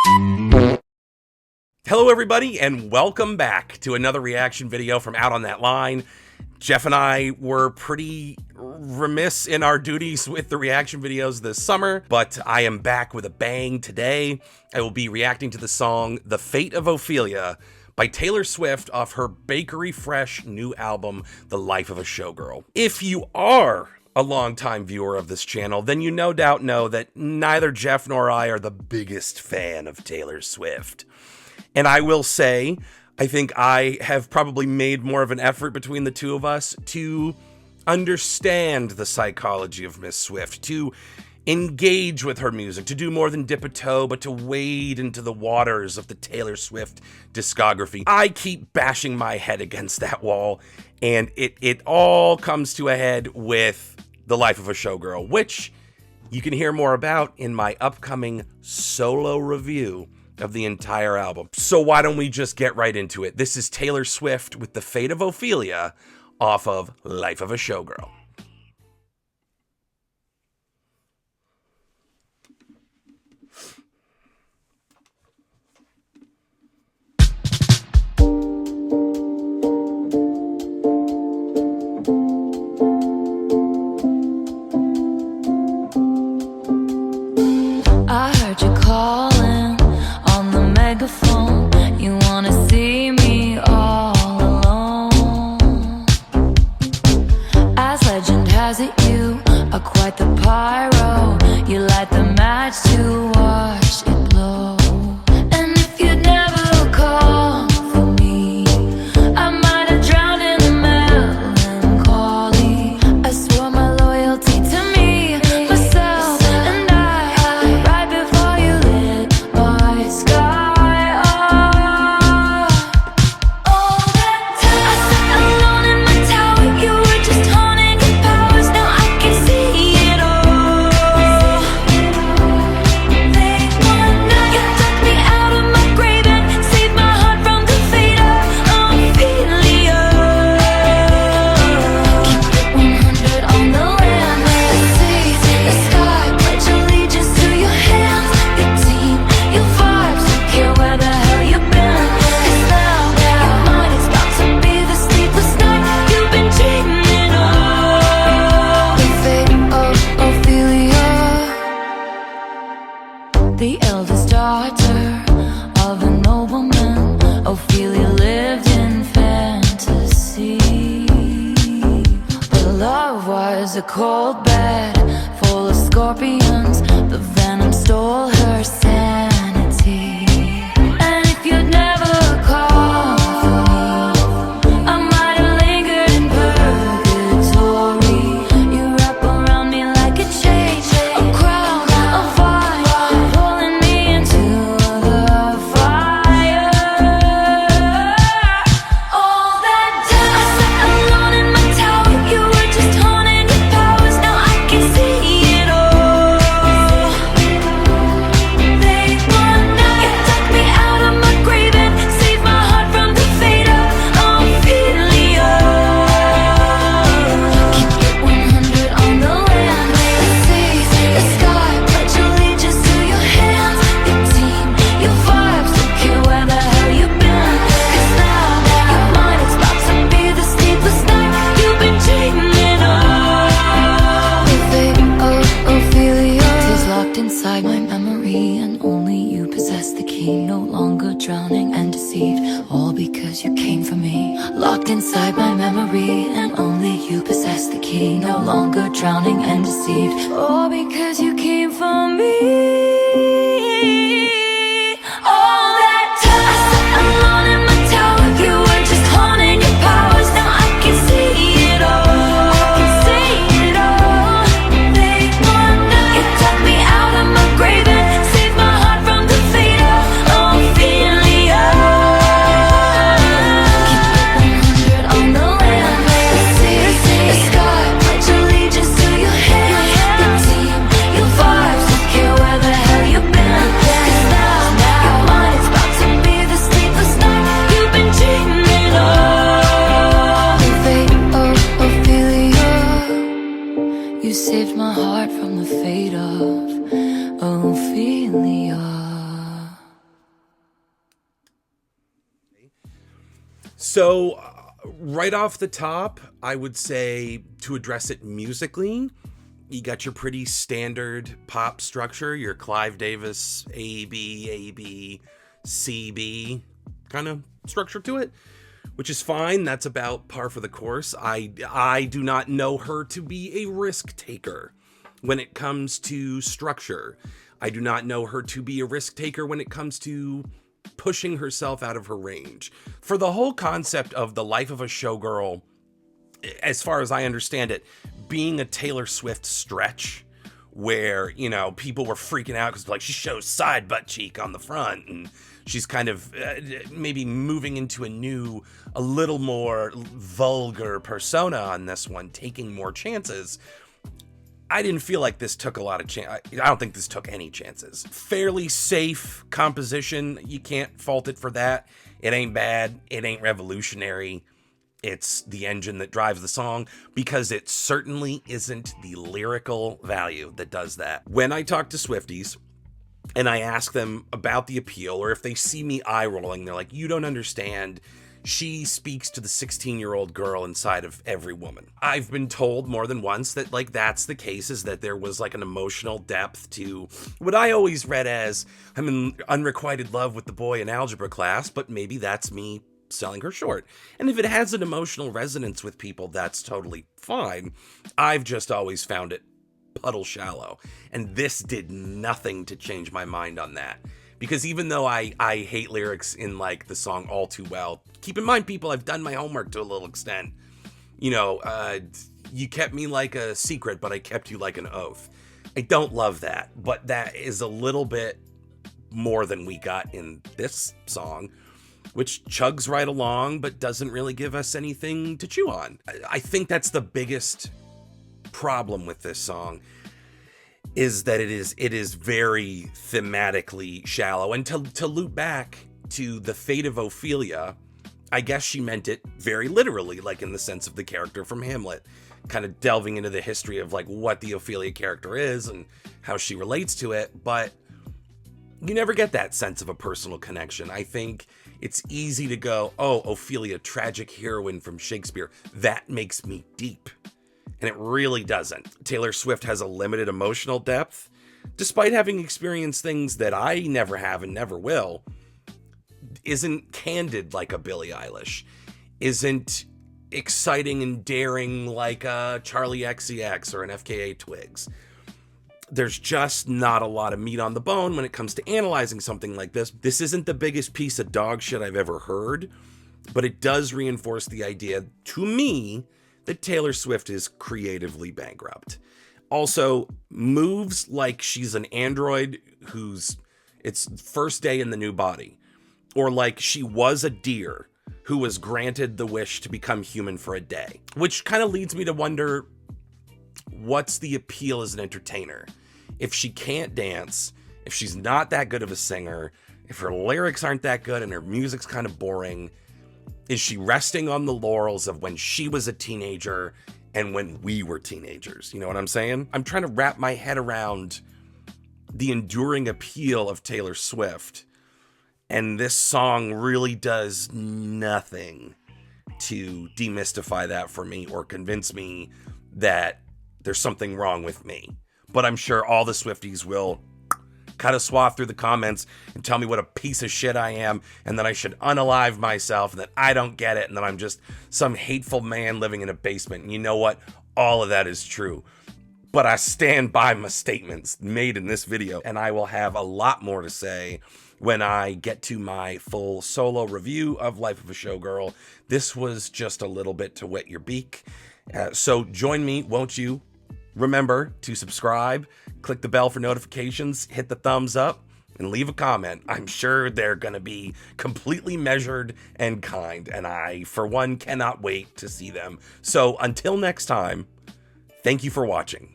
Hello everybody, and welcome back to another reaction video from Out on That Line. Jeff and I were pretty remiss in our duties with the reaction videos this summer, but I am back with a bang today. I will be reacting to the song The Fate of Ophelia by Taylor Swift off her bakery fresh new album, The Life of a Showgirl. If you are a longtime viewer of this channel, then you no doubt know that neither Jeff nor I are the biggest fan of Taylor Swift. And I will say, I think I have probably made more of an effort between the two of us to understand the psychology of Miss Swift, to engage with her music, to do more than dip a toe, but to wade into the waters of the Taylor Swift discography. I keep bashing my head against that wall, and it all comes to a head with The Life of a Showgirl, which you can hear more about in my upcoming solo review of the entire album. So why don't we just get right into it? This is Taylor Swift with The Fate of Ophelia off of Life of a Showgirl. I heard you calling on the megaphone. You wanna see me all alone. As legend has it, you are quite the pyro. You light the match to watch it blow. And if you'd never call for me, I might have drowned in the melancholy. I swore my loyalty to me, myself, and I, right before you lit my sky up. All that time I sat alone in my tower, you were just haunting your powers. Now I can see it all. Late one night, you took me out of my grave and saved my heart from the fate of Ophelia. Keep it 100 on the land, the sea, the sky. Pledge allegiance to your hands, your team, your vibes. Don't care where the hell you've been. 'Cause now your mind is about to be the sleepless night you've been dreaming of. The fate of Ophelia, the eldest daughter of a nobleman. Ophelia lived in fantasy, but love was a cold bed full of scorpions. The venom stole her sanity. And if you'd never called for me, I might have lingered in purgatory. You wrap around me like a chain, a crown, a vine, pulling me into the fire. All that time I sat alone in my tower, you were just haunting your powers. Now I can see it all. Late one night, you took me out of my grave and saved my heart from the fate of Ophelia. Keep it 100 on the land, the sea, the sky. Pledge allegiance to your hands, your team, your vibes. Don't care where the hell you've been. 'Cause now your mind is about to be the sleepless night you've been dreaming of. The fate of Ophelia is locked inside my memory, and only you possess the key. No longer drowning and deceived, all because you came for me. Locked inside my memory, and only you possess the key. No longer drowning and deceived, all because you came for me. All that time I sat alone in my tower, you were just haunting your powers. Now I can see it all. I can see it all. Late one night, you took me out of my grave and saved my heart from the fate of Ophelia. Keep it 100 on the land, the sea, the sky. Pledge allegiance to your hands, your team, your vibes. Don't care where the hell you've been. 'Cause now your mind is about to be the sleepless night you've been dreaming of. The fate of Ophelia, you saved my heart from the fate of Ophelia. So, right off the top, I would say to address it musically, you got your pretty standard pop structure, your Clive Davis A B C B kind of structure to it, which is fine. That's about par for the course. I do not know her to be a risk taker when it comes to structure. I do not know her to be a risk taker when it comes to pushing herself out of her range. For the whole concept of the life of a showgirl, as far as I understand it, being a Taylor Swift stretch where, you know, people were freaking out because, like, she shows side butt cheek on the front, and she's kind of maybe moving into a little more vulgar persona on this one, taking more chances. I didn't feel like this took a lot of chance. I don't think this took any chances. Fairly safe composition. You can't fault it for that. It ain't bad. It ain't revolutionary. It's the engine that drives the song, because it certainly isn't the lyrical value that does that. When I talk to Swifties and I ask them about the appeal, or if they see me eye rolling, they're like, you don't understand. She speaks to the 16-year-old girl inside of every woman. I've been told more than once that, like, that's the case, is that there was like an emotional depth to what I always read as, I'm in unrequited love with the boy in algebra class, but maybe that's me selling her short. And if it has an emotional resonance with people, that's totally fine. I've just always found it puddle shallow, and this did nothing to change my mind on that. Because even though I hate lyrics in, like, the song All Too Well, keep in mind, people, I've done my homework to a little extent. You know, you kept me like a secret, but I kept you like an oath. I don't love that, but that is a little bit more than we got in this song, which chugs right along, but doesn't really give us anything to chew on. I think that's the biggest problem with this song, is that it is very thematically shallow. And to loop back to the fate of Ophelia, I guess she meant it very literally, like in the sense of the character from Hamlet, kind of delving into the history of, like, what the Ophelia character is and how she relates to it. But you never get that sense of a personal connection. I think it's easy to go, oh, Ophelia, tragic heroine from Shakespeare, that makes me deep. And it really doesn't. Taylor Swift has a limited emotional depth, despite having experienced things that I never have and never will. Isn't candid like a Billie Eilish. Isn't exciting and daring like a Charlie XCX or an FKA Twigs. There's just not a lot of meat on the bone when it comes to analyzing something like this. This isn't the biggest piece of dog shit I've ever heard, but it does reinforce the idea, to me, that Taylor Swift is creatively bankrupt. Also, moves like she's an android who's its first day in the new body, or like she was a deer who was granted the wish to become human for a day, which kind of leads me to wonder, what's the appeal as an entertainer? If she can't dance, if she's not that good of a singer, if her lyrics aren't that good and her music's kind of boring, is she resting on the laurels of when she was a teenager and when we were teenagers? You know what I'm saying? I'm trying to wrap my head around the enduring appeal of Taylor Swift, and this song really does nothing to demystify that for me or convince me that there's something wrong with me. But I'm sure all the Swifties will cut a swath through the comments and tell me what a piece of shit I am, and that I should unalive myself, and that I don't get it, and that I'm just some hateful man living in a basement. And you know what? All of that is true. But I stand by my statements made in this video, and I will have a lot more to say when I get to my full solo review of Life of a Showgirl. This was just a little bit to wet your beak. So join me, won't you? Remember to subscribe, click the bell for notifications, hit the thumbs up, and leave a comment. I'm sure they're going to be completely measured and kind, and I, for one, cannot wait to see them. So until next time, thank you for watching.